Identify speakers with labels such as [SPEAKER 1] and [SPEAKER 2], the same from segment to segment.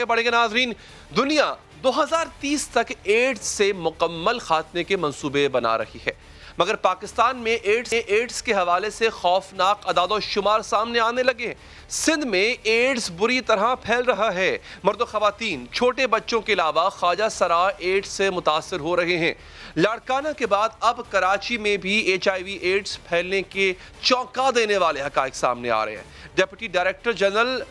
[SPEAKER 1] बढ़ेंगे नाजरीन। दुनिया 2030 तक एड्स से मुकम्मल खात्मे के मंसूबे बना रही है, मगर पाकिस्तान में एड्स के हवाले से खौफनाक अदाद शुमार सामने आने लगे हैं। सिंध में एड्स बुरी तरह फैल रहा है। मर्द व खवातीन, छोटे बच्चों के अलावा ख्वाजा सरा एड्स से मुतासर हो रहे हैं। लाड़काना के बाद अब कराची में भी HIV एड्स फैलने के चौंका देने वाले हकाइक सामने आ रहे हैं। डिप्टी डायरेक्टर जनरल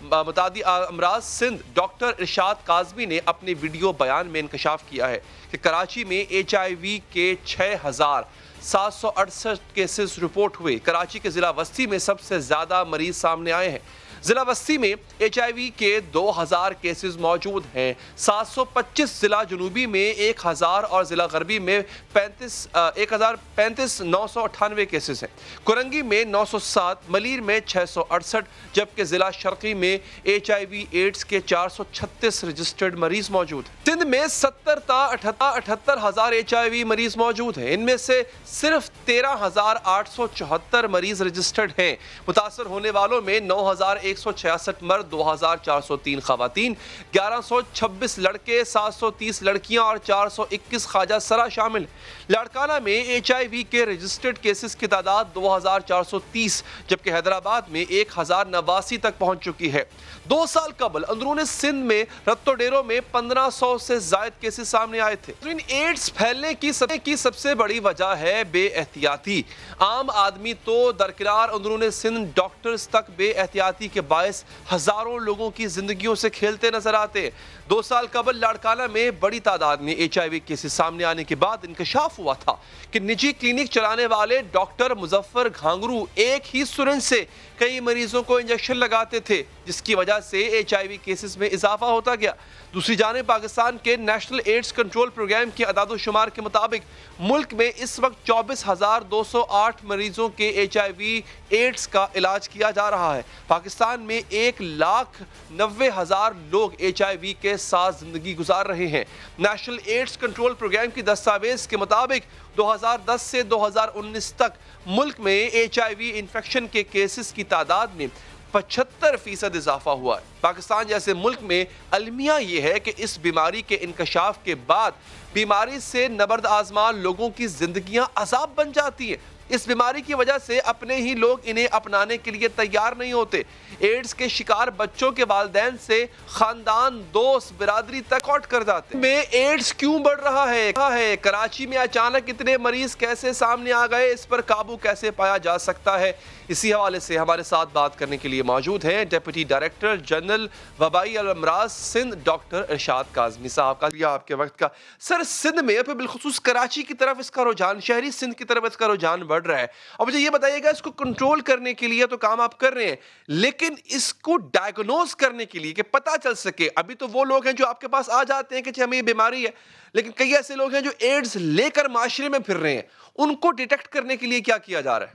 [SPEAKER 1] मुतादी अमराज सिंध डॉक्टर इरशाद काज़मी ने अपने वीडियो बयान में इंकशाफ किया है कि कराची में HIV के 6,768 केसेस रिपोर्ट हुए। कराची के ज़िला वस्ती में सबसे ज़्यादा मरीज सामने आए हैं। ज़िला वस्ती में HIV के 2000 केसेस मौजूद हैं। 725 ज़िला जनूबी में 1000 और ज़िला गरबी में 998 केसेस हैं। कुरंगी में 907, मलीर में 668, जबकि ज़िला शर्की में HIV एड्स के 436 रजिस्टर्ड मरीज मौजूद हैं। सिंध में 78,000 HIV मरीज मौजूद हैं। इनमें से सिर्फ 13,874 मरीज रजिस्टर्ड हैं। मुतासर होने वालों में 9,166 मर्द, 2,403 खवातीन, 1126 लड़के, 730 लड़कियां और 421 ख्वाजा सरा शामिल। लाड़काना में HIV के रजिस्टर्ड केसेस की तादाद 2,430, जबकि हैदराबाद में 1,089 तक पहुंच चुकी है। 2 साल कबल अंदरूनी सिंध में रत्तोडेरों में 1500 से जायद केसेस सामने आए थे। एड्स फैलने की सबसे बड़ी वजह है बेएहतियाती। आम आदमी तो दरकिनार अंदरूनी सिंध डॉक्टर्स तक बेएहतियाती के बायस हजारों लोगों की जिंदगियों से खेलते नजर आते। 2 साल कबल लाड़काना में बड़ी तादाद में HIV केसेस सामने आने के बाद इंकशाफ हुआ था कि निजी क्लिनिक चलाने वाले डॉक्टर मुजफ्फर घांगरू एक ही सुरंज से कई मरीजों को इंजेक्शन लगाते थे, जिसकी वजह से HIV केसेस में इजाफा होता गया। दूसरी जानिब पाकिस्तान के नेशनल एड्स कंट्रोल प्रोग्राम के अदाद शुमार के मुताबिक मुल्क में इस वक्त 24,208 मरीजों के HIV एड्स का इलाज किया जा रहा है। पाकिस्तान में 1,90,000 लोग HIV के साथ जिंदगी गुजार रहे हैं। नेशनल एड्स कंट्रोल प्रोग्राम की दस्तावेज के मुताबिक 2010 से 2019 तक मुल्क में HIV इन्फेक्शन के केसेस की तादाद में 75% इजाफा हुआ है। पाकिस्तान जैसे मुल्क में अलमिया यह है कि इस बीमारी के इंकशाफ के बाद बीमारी से नबर्द आजमा लोगों की जिंदगियां अजाब बन जाती हैं। इस बीमारी की वजह से अपने ही लोग इन्हें अपनाने के लिए तैयार नहीं होते। एड्स के शिकार बच्चों के वालिदैन से खानदान, दोस्त, बिरादरी तक कट कर जाते हैं। में एड्स क्यों बढ़ रहा है? कराची में अचानक इतने मरीज कैसे सामने आ गए? इस पर काबू कैसे पाया जा सकता है? इसी हवाले से हमारे साथ बात करने के लिए मौजूद हैं डिप्टी डायरेक्टर जनरल वबाई अमराज सिंध डॉक्टर इरशाद काज़मी साहब का आपके वक्त का। सर, सिंध में बिलखुसूस कराची की तरफ इसका रुझान, शहरी सिंध की तरफ इसका रुझान बढ़ रहा है। और मुझे ये बताइएगा, इसको कंट्रोल करने के लिए तो काम आप कर रहे हैं, लेकिन इसको डायग्नोज करने के लिए कि पता चल सके, अभी तो वो लोग हैं जो आपके पास आ जाते हैं कि हमें ये बीमारी है, लेकिन कई ऐसे लोग हैं जो एड्स लेकर माशरे में फिर रहे हैं, उनको डिटेक्ट करने के लिए क्या किया जा रहा है?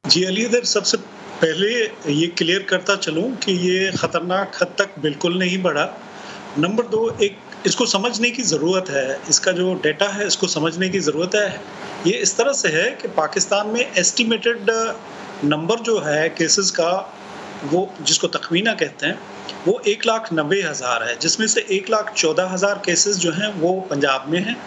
[SPEAKER 2] जी अली, इधर सबसे पहले ये क्लियर करता चलूं कि ये खतरनाक हद तक बिल्कुल नहीं बढ़ा। नंबर 2, एक इसको समझने की ज़रूरत है, इसका जो डेटा है इसको समझने की ज़रूरत है। ये इस तरह से है कि पाकिस्तान में एस्टिमेटेड नंबर जो है केसेस का, वो जिसको तखमीना कहते हैं, वो 1,90,000 है, जिसमें से 1,14,000 केसेस जो हैं वो पंजाब में हैं,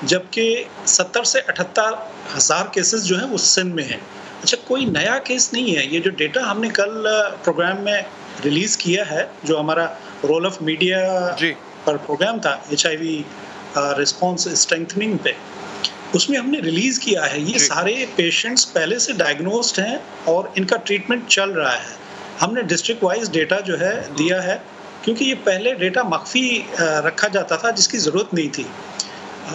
[SPEAKER 2] जबकि 70 से 78,000 केसेस जो हैं वो सिंध में हैं। अच्छा, कोई नया केस नहीं है। ये जो डेटा हमने कल प्रोग्राम में रिलीज़ किया है, जो हमारा रोल ऑफ मीडिया पर प्रोग्राम था HIV रिस्पॉन्स स्ट्रेंथनिंग पे, उसमें हमने रिलीज़ किया है। ये सारे पेशेंट्स पहले से डायग्नोस्ड हैं और इनका ट्रीटमेंट चल रहा है। हमने डिस्ट्रिक्ट वाइज डेटा जो है दिया है, क्योंकि ये पहले डेटा मख्फी रखा जाता था जिसकी ज़रूरत नहीं थी।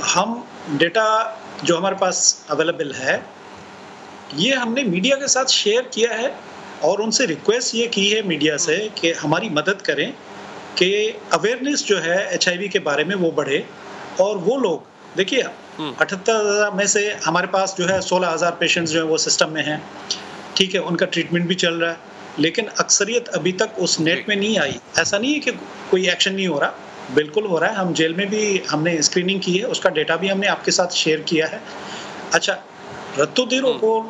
[SPEAKER 2] हम डेटा जो हमारे पास अवेलेबल है ये हमने मीडिया के साथ शेयर किया है और उनसे रिक्वेस्ट ये की है मीडिया से कि हमारी मदद करें कि अवेयरनेस जो है HIV के बारे में वो बढ़े। और वो लोग देखिए, 78,000 में से हमारे पास जो है 16,000 पेशेंट्स जो है वो सिस्टम में हैं, ठीक है, उनका ट्रीटमेंट भी चल रहा है, लेकिन अक्सरियत अभी तक उस नेट में नहीं आई। ऐसा नहीं है कि कोई एक्शन नहीं हो रहा, बिल्कुल हो रहा है। हम जेल में भी हमने स्क्रीनिंग की है, उसका डेटा भी हमने आपके साथ शेयर किया है। अच्छा, रत्तोदेरो को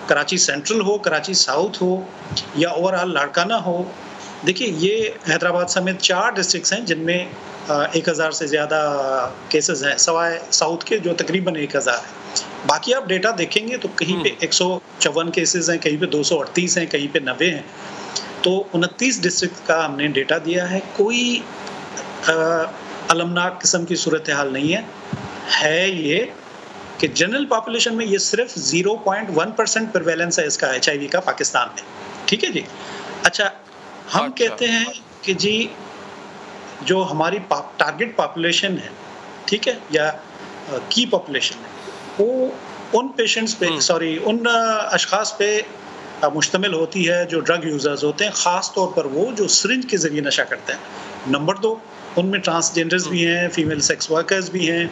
[SPEAKER 2] कराची सेंट्रल हो, कराची साउथ हो या ओवरऑल लाड़काना हो, देखिए, ये हैदराबाद समेत 4 डिस्ट्रिक्ट्स हैं जिनमें 1000 से ज़्यादा केसेज़ हैं, सवाए साउथ के जो तकरीबन 1000 है। बाकी आप डेटा देखेंगे तो कहीं पे 154 केसेज़ हैं, कहीं पे 238 हैं, कहीं पे 90 हैं। तो 29 डिस्ट्रिक्ट का हमने डेटा दिया है। कोई अलमनाक किस्म की सूरत हाल नहीं है ये कि जनरल पॉपुलेशन में ये सिर्फ 0.1% प्रिवेलेंस है इसका HIV का पाकिस्तान में। ठीक है जी। अच्छा, हम कहते हैं कि जी जो हमारी टारगेट पॉपुलेशन है, ठीक है, या की पॉपुलेशन है, वो उन पेशेंट्स पे उन अशखास पे मुश्तमिल होती है जो ड्रग यूजर्स होते हैं, ख़ास तौर पर वो जो सिरिंज के ज़रिए नशा करते हैं। नंबर 2, उनमें ट्रांसजेंडर्स भी हैं, फीमेल सेक्स वर्कर्स भी हैं,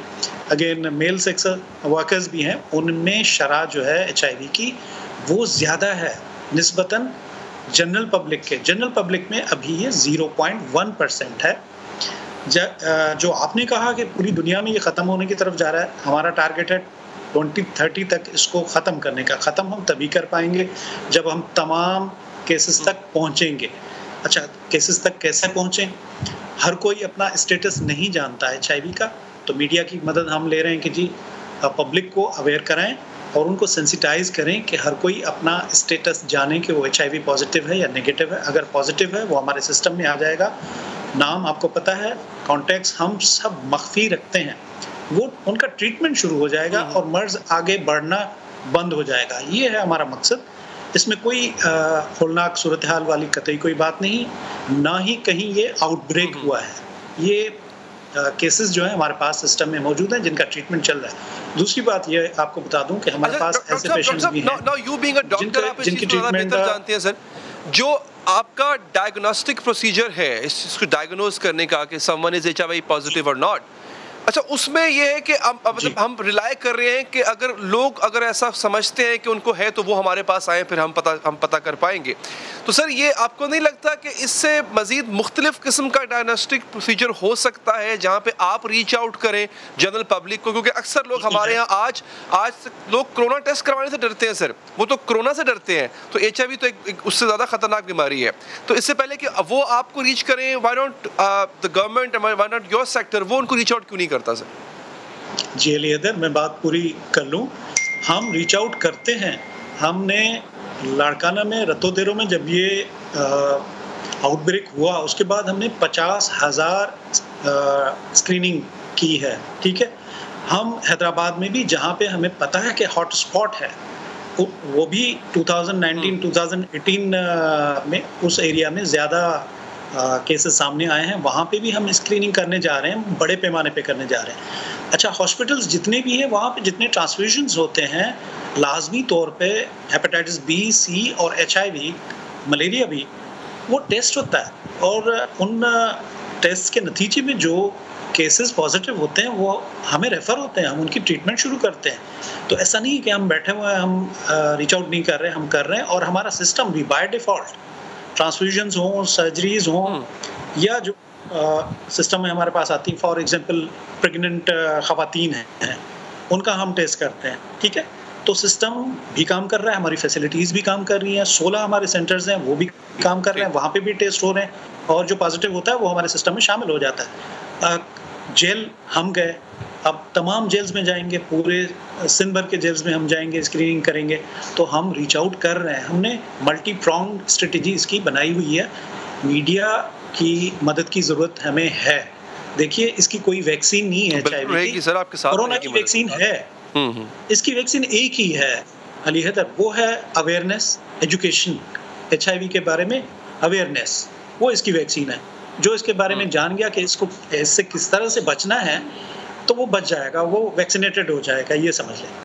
[SPEAKER 2] अगेन मेल सेक्स वर्कर्स भी हैं। उनमें शरह जो है HIV की वो ज़्यादा है निस्बतन जनरल पब्लिक के। जनरल पब्लिक में अभी ये 0.1% है। जो आपने कहा कि पूरी दुनिया में ये ख़त्म होने की तरफ जा रहा है, हमारा टारगेट है 2030 तक इसको ख़त्म करने का। ख़त्म हम तभी कर पाएंगे जब हम तमाम केसेस तक पहुँचेंगे। अच्छा, केसेस तक कैसे पहुँचें? हर कोई अपना स्टेटस नहीं जानता है HIV का, तो मीडिया की मदद हम ले रहे हैं कि जी पब्लिक को अवेयर कराएं और उनको सेंसिटाइज करें कि हर कोई अपना स्टेटस जाने कि वो HIV पॉजिटिव है या नेगेटिव है। अगर पॉजिटिव है वो हमारे सिस्टम में आ जाएगा, नाम आपको पता है, कॉन्टैक्ट्स हम सब मख्फी रखते हैं, वो उनका ट्रीटमेंट शुरू हो जाएगा और मर्ज आगे बढ़ना बंद हो जाएगा। ये है हमारा मकसद। इसमें कोई होलनाक सूरत हाल वाली कतई कोई बात नहीं, ना ही कहीं ये आउटब्रेक हुआ है। ये केसेस जो है हमारे पास सिस्टम में मौजूद हैं जिनका ट्रीटमेंट चल रहा है। दूसरी बात ये आपको बता दूं कि हमारे पास ऐसे पेशेंट्स भी हैं जिनकी ट्रीटमेंट जानते हैं सर, जो
[SPEAKER 1] आपका डायग्नोस्टिक प्रोसीजर है इसको डायग्नोज करने का कि समवन इज HIV पॉजिटिव और नॉट। अच्छा, उसमें ये है कि मतलब हम रिलाय कर रहे हैं कि अगर लोग ऐसा समझते हैं कि उनको है तो वो हमारे पास आए, फिर हम पता कर पाएंगे। तो सर, ये आपको नहीं लगता कि इससे मजीद मुख्तलिफ किस्म का डायग्नोस्टिक प्रोसीजर हो सकता है जहाँ पे आप रीच आउट करें जनरल पब्लिक को? क्योंकि अक्सर लोग हमारे यहाँ आज लोग कोरोना टेस्ट करवाने से डरते हैं सर, वो तो कोरोना से डरते हैं, तो HIV तो एक उससे ज़्यादा खतरनाक बीमारी है। तो इससे पहले कि वो आपको रीच करें, why not the government, why not your sector, वो उनको रीच आउट क्यों नहीं करता सर?
[SPEAKER 2] जी अली हैदर, मैं बात पूरी कर लूं। हम रीच आउट करते हैं। हमने लाड़काना में रतोदेरो में जब ये आउटब्रेक हुआ उसके बाद हमने 50,000 स्क्रीनिंग की है। ठीक है, हम हैदराबाद में भी जहाँ पे हमें पता है कि हॉट स्पॉट है, वो भी 2019-2018 में उस एरिया में ज़्यादा केसेस सामने आए हैं, वहाँ पे भी हम स्क्रीनिंग करने जा रहे हैं, बड़े पैमाने पे करने जा रहे हैं। अच्छा, हॉस्पिटल्स जितने भी हैं वहाँ पे जितने ट्रांसफ्यूजन्स होते हैं, लाजमी तौर पे हेपेटाइटिस B, C और HIV, मलेरिया भी, वो टेस्ट होता है और उन टेस्ट के नतीजे में जो केसेस पॉजिटिव होते हैं वो हमें रेफ़र होते हैं, हम उनकी ट्रीटमेंट शुरू करते हैं। तो ऐसा नहीं है कि हम बैठे हुए हैं, हम रीच आउट नहीं कर रहे, हम कर रहे हैं। और हमारा सिस्टम भी बाय डिफ़ॉल्ट, ट्रांसफ्यूजन्स हों, सर्जरीज हों, या जो सिस्टम में हमारे पास आती है, फॉर एग्जांपल प्रेग्नेंट ख़वातीन हैं, उनका हम टेस्ट करते हैं। ठीक है, तो सिस्टम भी काम कर रहा है, हमारी फैसिलिटीज़ भी काम कर रही हैं, 16 हमारे सेंटर्स हैं वो भी काम कर रहे हैं, वहाँ पे भी टेस्ट हो रहे हैं, और जो पॉजिटिव होता है वो हमारे सिस्टम में शामिल हो जाता है। जेल हम गए, अब तमाम जेल्स में जाएंगे, पूरे सिंध भर के जेल्स में हम जाएंगे, स्क्रीनिंग करेंगे। तो हम रीच आउट कर रहे हैं, हमने मल्टी प्रॉन्ग स्ट्रेटजी इसकी बनाई हुई है। मीडिया की मदद की ज़रूरत हमें है। देखिए, इसकी कोई वैक्सीन नहीं है HIV की, कोरोना की वैक्सीन है, इसकी वैक्सीन एक ही है अली हैदर, वो है अवेयरनेस, एजुकेशन। HIV के बारे में अवेयरनेस, वो इसकी वैक्सीन है। जो इसके बारे में जान गया कि इसको इससे किस तरह से बचना है, तो वो बच जाएगा, वो वैक्सीनेटेड हो जाएगा, ये समझ लें।